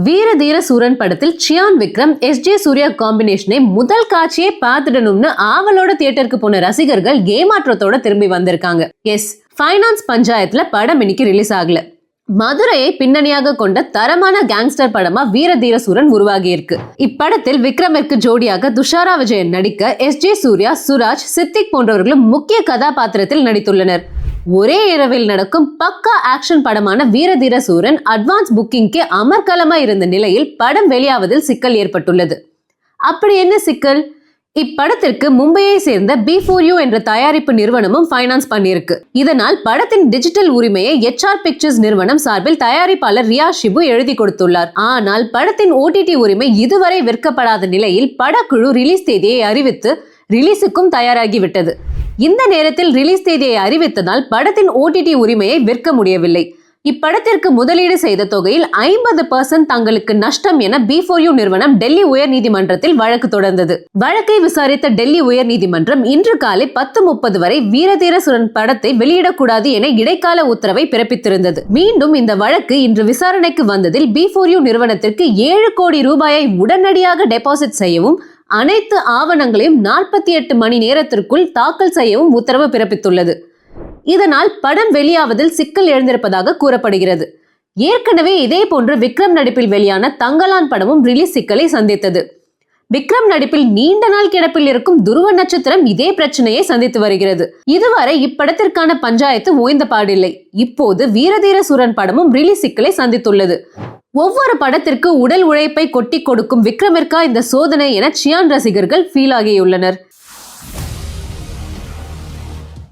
வீர தீர சூரன் படத்தில் சியான் விக்ரம் எஸ்.ஜே. சூர்யா காம்பினேஷனை முதல் காட்சியை பார்த்துடணும்னு ஆவலோட தியேட்டருக்கு போன ரசிகர்கள் ஏமாற்றத்தோட திரும்பி வந்திருக்காங்க. ஃபைனான்ஸ் பஞ்சாயத்துல படம் இன்னைக்கு ரிலீஸ் ஆகல. மதுரையை பின்னணியாக கொண்ட தரமான கேங்ஸ்டர் படமா வீர தீர சூரன் உருவாகி இருக்கு. இப்படத்தில் விக்ரமிற்கு ஜோடியாக துஷாரா விஜயன் நடிக்க எஸ்.ஜே. சூர்யா, சுராஜ், சித்திக் போன்றவர்களும் முக்கிய கதாபாத்திரத்தில் நடித்துள்ளனர். ஒரே இரவில் நடக்கும் பக்கா ஆக்ஷன் படமான வீர தீர சூரன் அட்வான்ஸ் புக்கிங்க்கு அமர்கலமா இருந்த நிலையில் படம் வெளியாவதில் சிக்கல் ஏற்பட்டுள்ளது. அப்படி என்ன சிக்கல்? இப்படத்திற்கு மும்பையை சேர்ந்த B4U என்ற தயாரிப்பு நிறுவனமும் ஃபைனான்ஸ் பண்ணியிருக்கு. இதனால் படத்தின் டிஜிட்டல் உரிமையை HR பிக்சர்ஸ் நிறுவனம் சார்பில் தயாரிப்பாளர் ரியா ஷிபு எழுதி கொடுத்துள்ளார். ஆனால் படத்தின் OTT உரிமை இதுவரை விற்கப்படாத நிலையில் படக்குழு ரிலீஸ் தேதியை அறிவித்து ரிலீஸுக்கும் தயாராகிவிட்டது. இந்த நேரத்தில் ரிலீஸ் தேதியை அறிவித்ததால் படத்தின் OTT உரிமையை விற்க முடியவில்லை. இப்படத்திற்கு முதலீடு செய்த தொகையில் 50% தங்களுக்கு நஷ்டம் என B4U நிறுவனம் டெல்லி உயர் நீதிமன்றத்தில் வழக்கு தொடர்ந்தது. வழக்கை விசாரித்த டெல்லி உயர் நீதிமன்றம் இன்று காலை 10:30 வரை வீரதீர சூரன் படத்தை வெளியிடக்கூடாது என இடைக்கால உத்தரவை பிறப்பித்திருந்தது. மீண்டும் இந்த வழக்கு இன்று விசாரணைக்கு வந்ததில் B4U நிறுவனத்திற்கு 7 கோடி ரூபாயை உடனடியாக டெபாசிட் செய்யவும் அனைத்து ஆவணங்களையும் 48 மணி நேரத்திற்குள் தாக்கல் செய்யவும் உத்தரவு பிறப்பித்துள்ளது. இதனால் படம் வெளியாவதில் சிக்கல் எழுந்திருப்பதாக கூறப்படுகிறது. ஏற்கனவே இதே போன்று விக்ரம் நடிப்பில் வெளியான தங்கலான் படமும் ரிலீஸ் சிக்கலை சந்தித்தது. விக்ரம் நடிப்பில் நீண்ட நாள் கிடப்பில் இருக்கும் துருவ நட்சத்திரம் இதே பிரச்சனையை சந்தித்து வருகிறது. இதுவரை இப்படத்திற்கான பஞ்சாயத்து ஓய்ந்த பாடில்லை. இப்போது வீரதீர சூரன் படமும் ரிலீஸ் சிக்கலை சந்தித்துள்ளது. ஒவ்வொரு படத்திற்கு உடல் உழைப்பை கொட்டி கொடுக்கும் விக்ரமிற்கா இந்த சோதனை என சியான் ரசிகர்கள் ஃபீல் ஆகியுள்ளனர்.